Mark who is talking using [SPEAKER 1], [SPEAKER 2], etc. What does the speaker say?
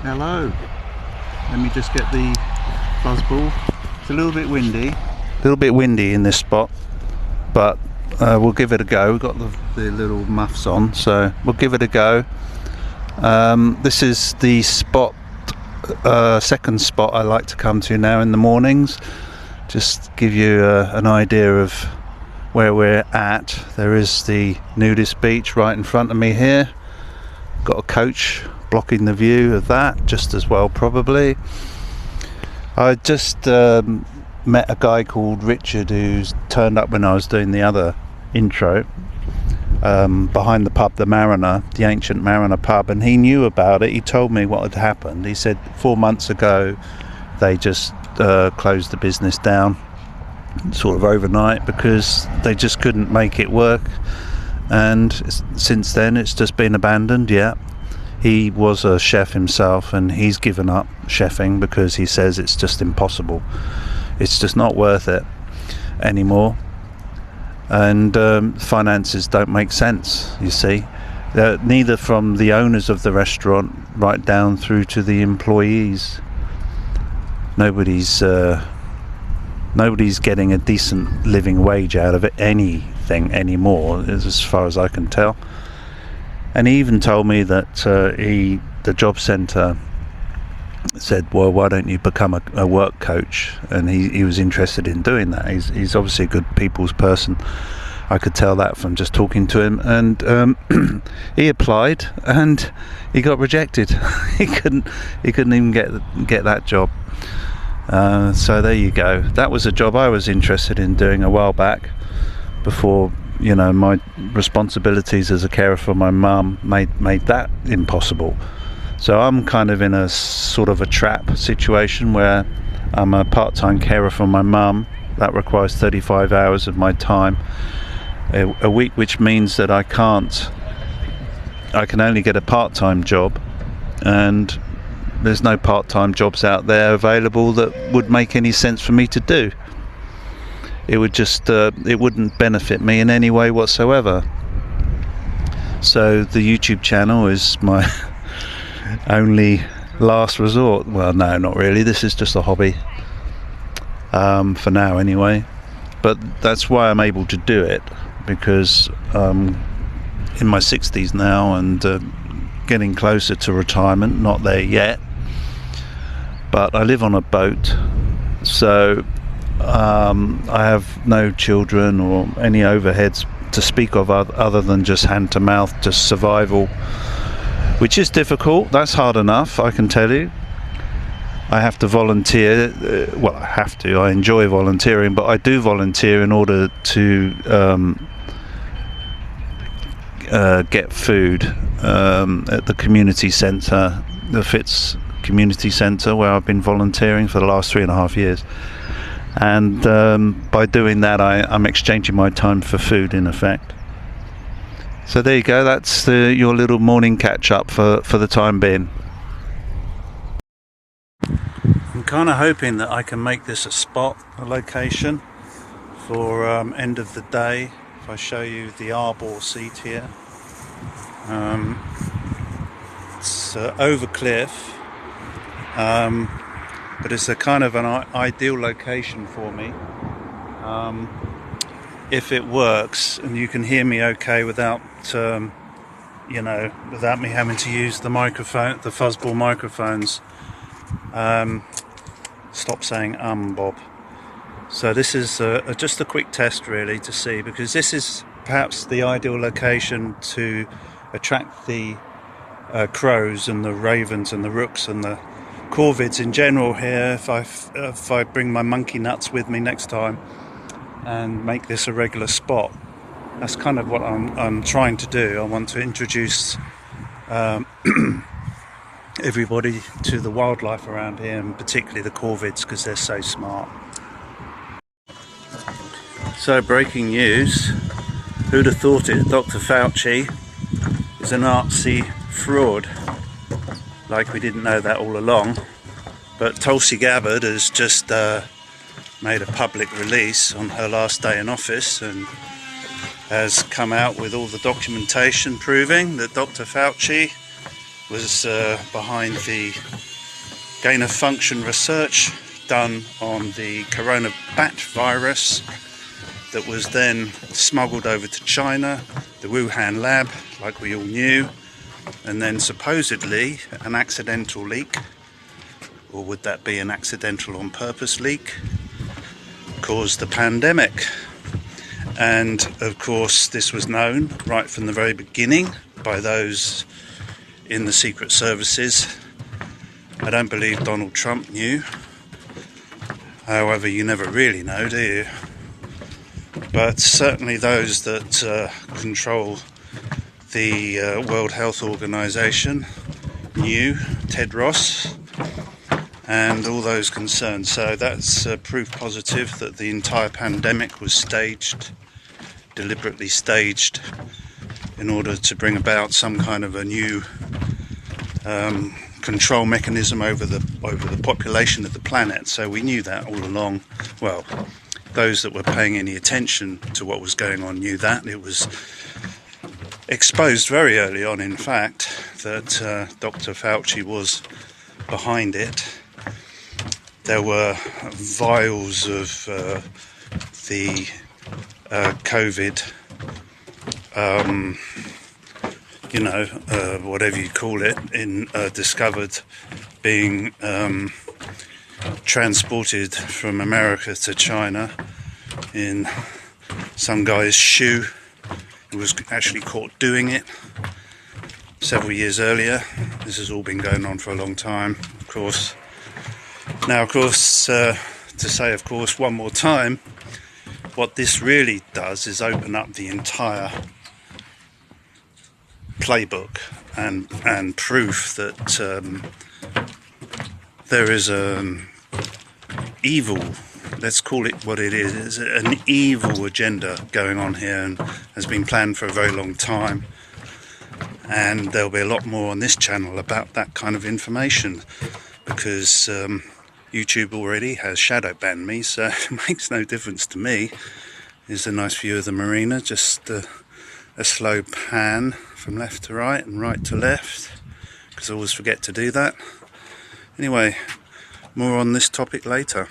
[SPEAKER 1] Hello. Let me just get the buzzball. It's a little bit windy in this spot, but we'll give it a go. We've got the little muffs on, so we'll give it a go. This is the spot, second spot I like to come to now in the mornings. Just give you an idea of where we're at. There is the nudist beach right in front of me here. Got a coach blocking the view of that just as well, probably. I just met a guy called Richard who's turned up when I was doing the other intro, behind the pub, the Mariner, the ancient Mariner pub, and he knew about it. He told me what had happened. He said 4 months ago they just closed the business down sort of overnight because they just couldn't make it work, and since then it's just been abandoned. Yeah, he was a chef himself and he's given up chefing because he says it's just impossible. It's just not worth it anymore, and finances don't make sense, you see. Neither from the owners of the restaurant right down through to the employees. Nobody's getting a decent living wage out of it, anything anymore, as far as I can tell. And he even told me that the job centre said, well, why don't you become a work coach? And he was interested in doing that. He's obviously a good people's person. I could tell that from just talking to him. And he applied and he got rejected. he couldn't even get that job. So there you go. That was a job I was interested in doing a while back, before my responsibilities as a carer for my mum made that impossible. So I'm kind of in a sort of a trap situation where I'm a part-time carer for my mum. That requires 35 hours of my time a week, which means that I can only get a part-time job, and there's no part-time jobs out there available that would make any sense for me to do. It would just it wouldn't benefit me in any way whatsoever. So the YouTube channel is my only last resort. Well, no, not really. This is just a hobby, for now anyway. But that's why I'm able to do it, because in my 60s now and getting closer to retirement. Not there yet, but I live on a boat, so I have no children or any overheads to speak of other than just hand to mouth, just survival, which is difficult. That's hard enough, I can tell you. I have to volunteer. I enjoy volunteering, but I do volunteer in order to get food at the community centre, the Fitz Community Centre, where I've been volunteering for the last 3.5 years. And by doing that, I'm exchanging my time for food, in effect. So there you go. That's your little morning catch-up for the time being. I'm kind of hoping that I can make this a location for end of the day. If I show you the arbor seat here, it's over cliff, but it's a kind of an ideal location for me. If it works and you can hear me okay without without me having to use the microphone, the fuzzball microphones. Stop saying Bob. So this is just a quick test really to see, because this is perhaps the ideal location to attract the crows and the ravens and the rooks and the corvids in general here, if I bring my monkey nuts with me next time and make this a regular spot. That's kind of what I'm trying to do. I want to introduce everybody to the wildlife around here, and particularly the corvids, because they're so smart. So, breaking news. Who'd have thought it? Dr Fauci is an artsy fraud. Like we didn't know that all along. But Tulsi Gabbard has just made a public release on her last day in office and has come out with all the documentation proving that Dr Fauci was behind the gain of function research done on the corona bat virus that was then smuggled over to China, the Wuhan lab, like we all knew, and then supposedly an accidental leak, or would that be an accidental on purpose leak, caused the pandemic. And of course this was known right from the very beginning by those in the secret services. I don't believe Donald Trump knew. However, you never really know, do you? But certainly those that control the World Health Organization knew, Ted Ross and all those concerned. So that's proof positive that the entire pandemic was staged, deliberately staged, in order to bring about some kind of a new control mechanism over the population of the planet. So we knew that all along. Well, those that were paying any attention to what was going on knew that. It was exposed very early on, in fact, that Dr Fauci was behind it. There were vials of the COVID, whatever you call it, discovered being transported from America to China in some guy's shoe who was actually caught doing it several years earlier. This has all been going on for a long time, of course. Now, of course, to say, of course, one more time, what this really does is open up the entire playbook and proof that there is evil, let's call it what it is, an evil agenda going on here, and has been planned for a very long time. And there'll be a lot more on this channel about that kind of information, because YouTube already has shadow banned me, so it makes no difference to me. Here's a nice view of the marina, just a slow pan from left to right and right to left, because I always forget to do that. Anyway, more on this topic later.